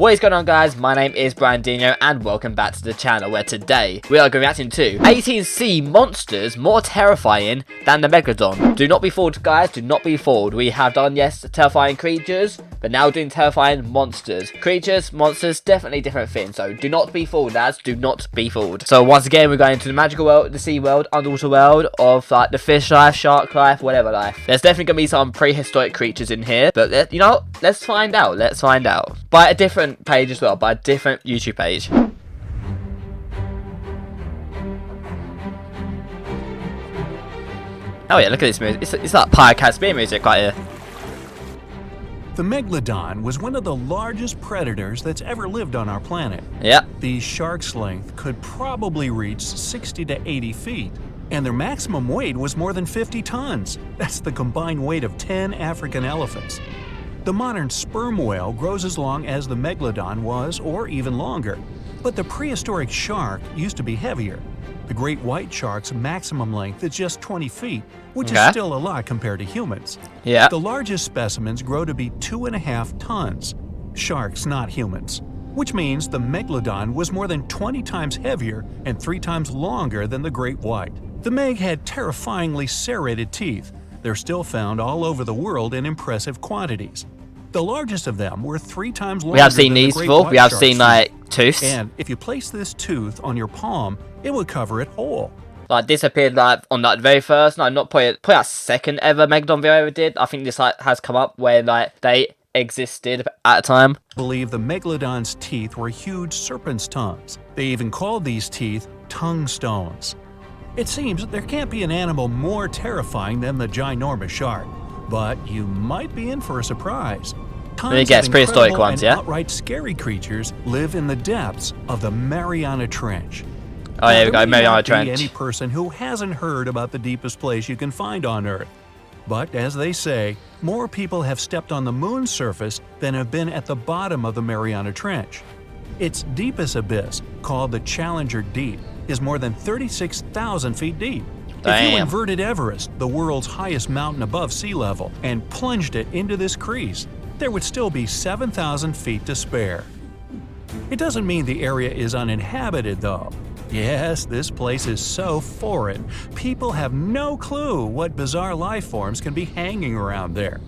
What is going on, guys? My name is Brandino and welcome back to the channel, where today we are reacting to 18 sea monsters more terrifying than the Megalodon. Do not be fooled, guys, do not be fooled. We have done, yes, terrifying creatures, but now doing terrifying monsters. Creatures, monsters, definitely different things, so do not be fooled, lads, do not be fooled. So once again, we're going into the magical world, the sea world, underwater world of like the fish life, shark life, whatever life. There's definitely going to be some prehistoric creatures in here, but you know, let's find out, By a different page as well, by a different YouTube page. Oh yeah, look at this music. It's like Pirate Spear music right here. The Megalodon was one of the largest predators that's ever lived on our planet. Yeah. These sharks' length could probably reach 60 to 80 feet, and their maximum weight was more than 50 tons. That's the combined weight of 10 African elephants. The modern sperm whale grows as long as the Megalodon was, or even longer. But the prehistoric shark used to be heavier. The great white shark's maximum length is just 20 feet, which is still a lot compared to humans. Yeah. The largest specimens grow to be 2.5 tons. Sharks, not humans. Which means the Megalodon was more than 20 times heavier and 3 times longer than the great white. The Meg had terrifyingly serrated teeth. They're still found all over the world in impressive quantities. The largest of them were 3 times longer. We have seen these before. We have seen like tooths. And if you place this tooth on your palm, it would cover it whole. Like this appeared like on that very first, no, not probably our second ever Megalodon video I ever did. I think this like has come up where like they existed at a time. I believe the Megalodon's teeth were huge serpent's tongues. They even called these teeth tongue stones. It seems there can't be an animal more terrifying than the ginormous shark, but you might be in for a surprise. Let me guess, prehistoric ones, yeah? Outright scary creatures live in the depths of the Mariana Trench. Oh, yeah, we got Mariana Trench. Any person who hasn't heard about the deepest place you can find on Earth. But as they say, more people have stepped on the moon's surface than have been at the bottom of the Mariana Trench. Its deepest abyss, called the Challenger Deep, is more than 36,000 feet deep. Damn. If you inverted Everest, the world's highest mountain above sea level, and plunged it into this crease, there would still be 7,000 feet to spare. It doesn't mean the area is uninhabited, though. Yes, this place is so foreign, people have no clue what bizarre life forms can be hanging around there.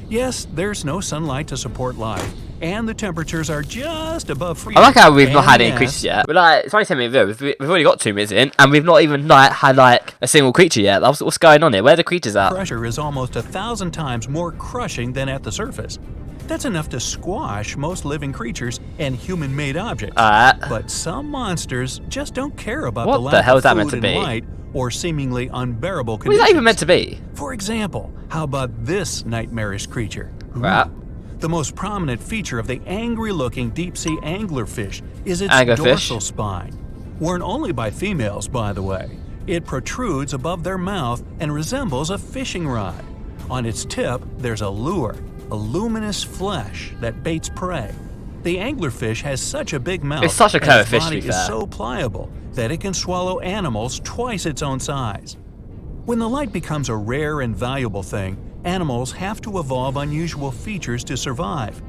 Yes, there's no sunlight to support life, and the temperatures are just above freezing. I like how we've not had any creatures yet. But like, it's only 10 minutes video. We've already got 2 minutes in, and we've not even like had like a single creature yet. What's going on here? Where are the creatures at? Pressure is almost 1,000 times more crushing than at the surface. That's enough to squash most living creatures and human-made objects. But some monsters just don't care about the lack of food and light or seemingly unbearable conditions. What is that even meant to be? For example, how about this nightmarish creature? The most prominent feature of the angry-looking deep-sea anglerfish is its dorsal spine. Worn only by females, by the way. It protrudes above their mouth and resembles a fishing rod. On its tip, there's a lure, a luminous flesh that baits prey. The anglerfish has such a big mouth, it's such a clever fish, its body is so pliable that it can swallow animals twice its own size. When the light becomes a rare and valuable thing, animals have to evolve unusual features to survive.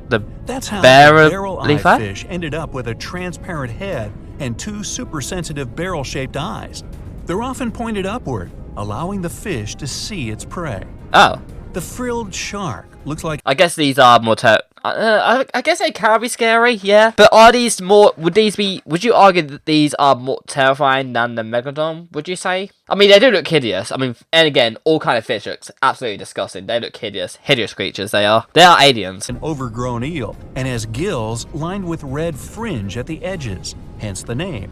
That's how the barrel-eyed fish ended up with a transparent head and 2 super-sensitive barrel-shaped eyes. They're often pointed upward, allowing the fish to see its prey. Oh. The frilled shark looks like... I guess these are more I guess they can be scary, yeah. But are these more... Would you argue that these are more terrifying than the Megalodon, would you say? I mean, they do look hideous. I mean, and again, all kind of fish looks absolutely disgusting. They look hideous. Hideous creatures, they are. They are aliens. An overgrown eel, and has gills lined with red fringe at the edges, hence the name.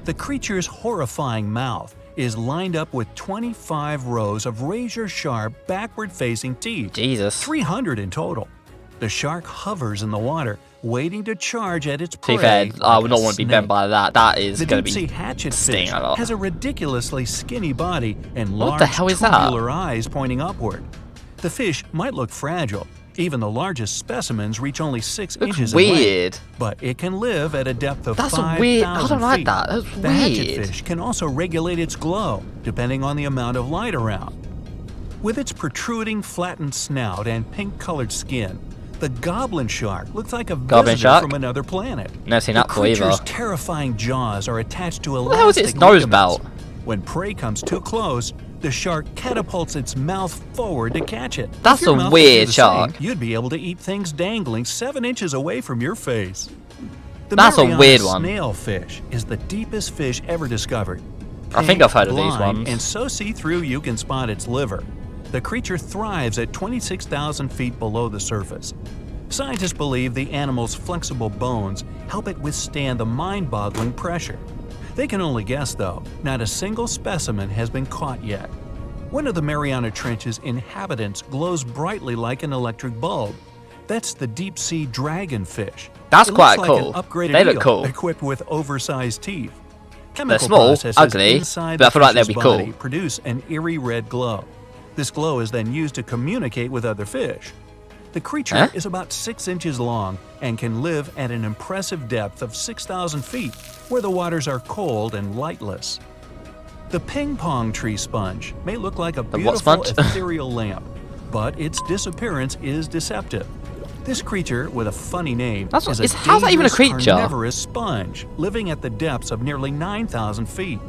The creature's horrifying mouth is lined up with 25 rows of razor-sharp, backward-facing teeth. Jesus. 300 in total. The shark hovers in the water, waiting to charge at its prey. To be fair, I would not want to be bitten by that. That is going to be the deep-sea hatchetfish a lot. has a ridiculously skinny body and what large the hell is tubular eyes pointing upward. The fish might look fragile. Even the largest specimens reach only 6 inches in length, but it can live at a depth of 5,000 feet. I don't like that. That's weird. The hatchetfish can also regulate its glow, depending on the amount of light around. With its protruding, flattened snout and pink-colored skin, The Goblin Shark looks like a Goblin visitor Shark? from another planet. Never seen The that before either. creature's terrifying jaws are attached to What the hell is its elastic nose ligaments. about? When prey comes too close, the shark catapults its mouth forward to catch it. That's If your a mouth could do weird the shark. same, you'd be able to eat things dangling 7 inches away from your face. The That's a Mariana weird one. Snail Fish is the deepest fish ever discovered. I think Pink, I've heard of these blind, ones. And so see-through you can spot its liver. The creature thrives at 26,000 feet below the surface. Scientists believe the animal's flexible bones help it withstand the mind-boggling pressure. They can only guess, though. Not a single specimen has been caught yet. One of the Mariana Trench's inhabitants glows brightly like an electric bulb. That's the deep-sea dragonfish. That's It quite looks like cool. an upgraded They look eel cool. equipped with oversized teeth. They're Chemical small, processes ugly, inside but I the feel like they'd fish's be cool. body produce an eerie red glow. This glow is then used to communicate with other fish. The creature Huh? is about 6 inches long and can live at an impressive depth of 6,000 feet, where the waters are cold and lightless. The ping pong tree sponge may look like a what beautiful sponge? ethereal lamp, but its disappearance is deceptive. This creature, with a funny name, That's not- is a how's that even a dangerous creature? carnivorous sponge living at the depths of nearly 9,000 feet.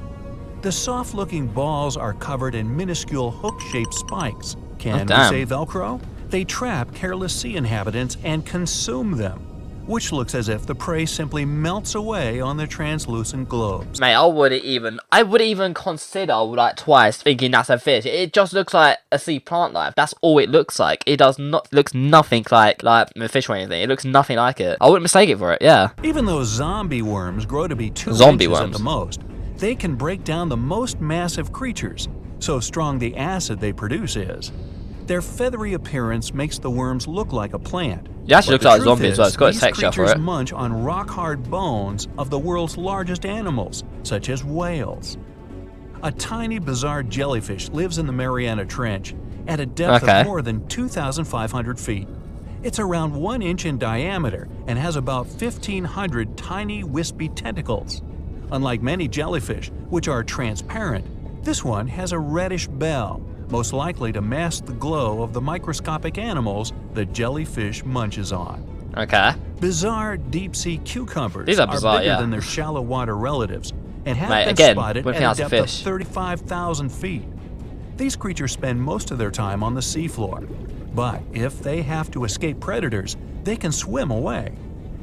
The soft-looking balls are covered in minuscule hook-shaped spikes. Can we damn. say Velcro? They trap careless sea inhabitants and consume them, which looks as if the prey simply melts away on the translucent globes. Mate, I wouldn't even consider like twice thinking that's a fish. It just looks like a sea plant life. That's all it looks like. It looks nothing like a fish or anything. It looks nothing like it. I wouldn't mistake it for it. Yeah. Even though zombie worms grow to be 2 Zombie inches worms. at the most, they can break down the most massive creatures, so strong the acid they produce is. Their feathery appearance makes the worms look like a plant. It actually looks But the like a truth zombie as is, well. It's got a these texture for creatures it. munch on rock-hard bones of the world's largest animals, such as whales. A tiny, bizarre jellyfish lives in the Mariana Trench at a depth Okay. of more than 2,500 feet. It's around 1 inch in diameter and has about 1,500 tiny, wispy tentacles. Unlike many jellyfish, which are transparent, this one has a reddish bell, most likely to mask the glow of the microscopic animals the jellyfish munches on. Okay. Bizarre deep-sea cucumbers These are bizarre, bigger yeah. than their shallow water relatives and have Mate, been again, spotted wouldn't at think a that's a depth of fish. 35,000 feet. These creatures spend most of their time on the seafloor, but if they have to escape predators, they can swim away.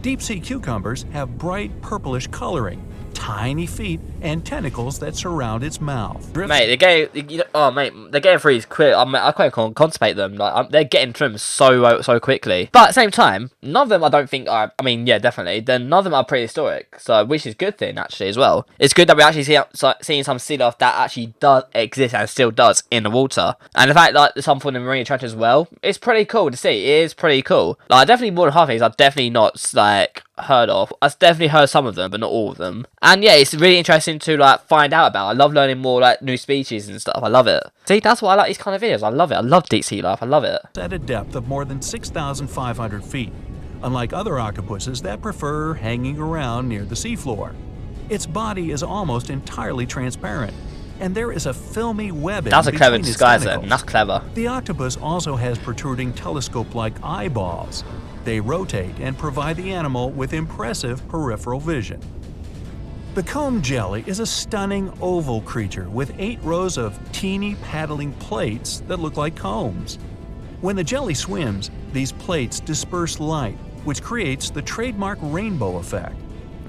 Deep-sea cucumbers have bright purplish coloring, tiny feet, and tentacles that surround its mouth. Mate, they're getting through quick. I can't contemplate them. They're getting through them so quickly. But at the same time, none of them I don't think are. I mean, yeah, definitely. Then none of them are prehistoric. So, which is a good thing actually as well. It's good that we actually seeing some sea life that actually does exist and still does in the water. And the fact that some from the marine trench as well, it's pretty cool to see. It is pretty cool. Like definitely more than half of these I've definitely not heard of. I've definitely heard some of them, but not all of them. And yeah, it's really interesting to find out about. I love learning more new species and stuff. I love it. See, that's why I like these kind of videos. I love it. I love deep sea life. I love it. At a depth of more than 6,500 feet, unlike other octopuses that prefer hanging around near the seafloor. Its body is almost entirely transparent, and there is a filmy webbing That's a clever between its disguise then. tentacles. That's clever. The octopus also has protruding telescope-like eyeballs. They rotate and provide the animal with impressive peripheral vision. The comb jelly is a stunning oval creature with 8 rows of teeny paddling plates that look like combs. When the jelly swims, these plates disperse light, which creates the trademark rainbow effect.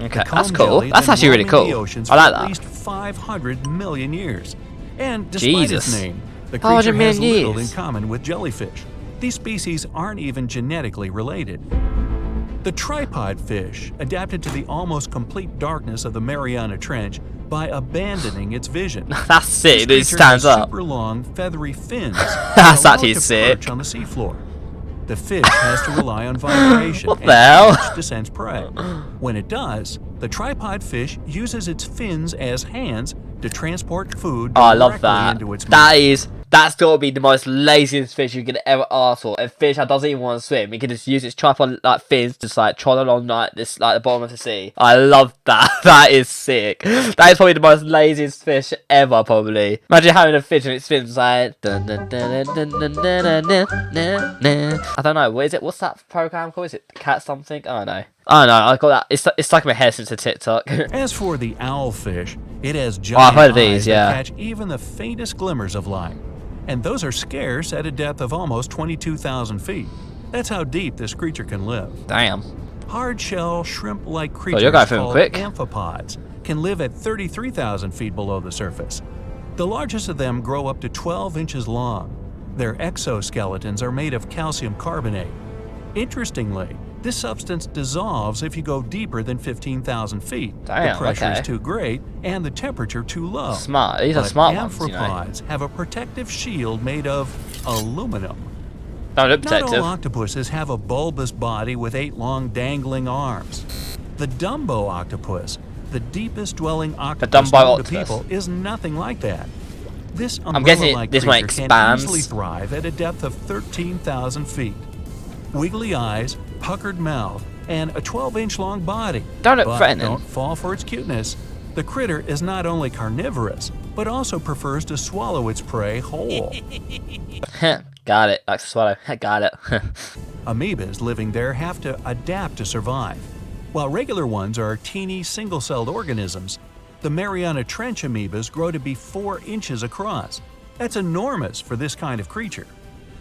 Okay, The comb that's cool. jelly That's been actually really roaming the cool. oceans I like for that. At least 500 million years. And despite its Jesus. name, the 500 creature has million little in years. common with jellyfish. These species aren't even genetically related. The tripod fish adapted to the almost complete darkness of the Mariana Trench by abandoning its vision. That's sick. This It creature stands has up. super long, feathery fins. That's that allow actually it to sick. perch on the seafloor. The fish has to rely on vibration What and the hell? touch to sense prey. When it does, the tripod fish uses its fins as hands to transport food Oh, I love directly that. into its That mouth. is That's got to be the most laziest fish you could ever ask for. A fish that doesn't even want to swim. You can just use its tripod like fins, just like trot along like this, like the bottom of the sea. I love that. That is sick. That is probably the most laziest fish ever, probably. Imagine having a fish and it swims like. I don't know. What is it? What's that program called? Is it Cat something? I don't know. I don't know. I got that. It's stuck in my head since the TikTok. As for the owlfish, it has I've giant heard of eyes these, that yeah. catch even the faintest glimmers of light. And those are scarce at a depth of almost 22,000 feet. That's how deep this creature can live. Damn. Hard-shell, shrimp-like creatures you're going for him called quick. amphipods can live at 33,000 feet below the surface. The largest of them grow up to 12 inches long. Their exoskeletons are made of calcium carbonate. Interestingly, this substance dissolves if you go deeper than 15,000 feet. Damn, the pressure okay. is too great and the temperature too low. Smart. These are But smart ones, you know. amphipods have a protective shield made of aluminum. Don't look Not protective. all octopuses have a bulbous body with 8 long dangling arms. The Dumbo octopus, the deepest dwelling octopus Dumbo known to octopus. people, is nothing like that. This I'm guessing umbrella-like this one creature can expands. easily thrive at a depth of 13,000 feet. Wiggly eyes, puckered mouth, and a 12-inch long body. Don't look But threatening. don't fall for its cuteness. The critter is not only carnivorous, but also prefers to swallow its prey whole. Got it. Like to swallow. Got it. Amoebas living there have to adapt to survive. While regular ones are teeny single-celled organisms, the Mariana Trench amoebas grow to be 4 inches across. That's enormous for this kind of creature.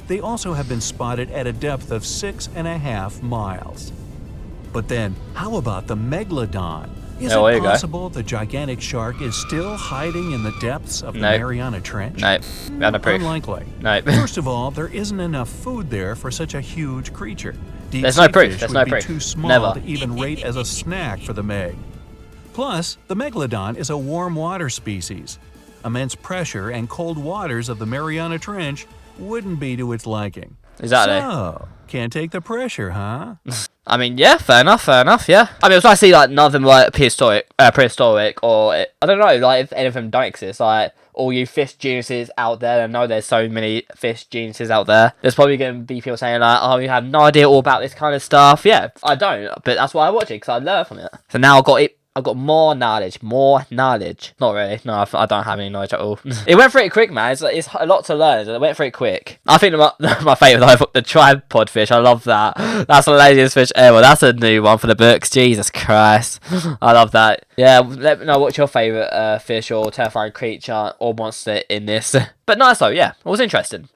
They also have been spotted at a depth of 6.5 miles. But then, how about the Megalodon? Is there it you go. possible the gigantic shark is still hiding in the depths of the Nope. Mariana Trench? Nope. Got no proof. Unlikely. Nope. First of all, there isn't enough food there for such a huge creature. Deep There's no sea proof. fish There's would no be proof. too small Never. to even rate as a snack for the Meg. Plus, the Megalodon is a warm water species. Immense pressure and cold waters of the Mariana Trench wouldn't be to its liking. Exactly. So, can't take the pressure, huh? I mean, yeah, fair enough, yeah. I mean, it's nice to see, like, nothing like prehistoric, or, I don't know, like, if any of them don't exist, like, all you fish geniuses out there, I know there's so many fish geniuses out there, there's probably going to be people saying, like, oh, you have no idea all about this kind of stuff. Yeah, I don't, but that's why I watch it, because I learn from it. So now I've got more knowledge. Not really. No, I don't have any knowledge at all. It went pretty quick, man. It's a lot to learn. It went pretty quick. I think my favourite, the tripod fish. I love that. That's the laziest fish ever. That's a new one for the books. Jesus Christ. I love that. Yeah, let me know what's your favourite fish or terrifying creature or monster in this. But nice though, yeah. It was interesting.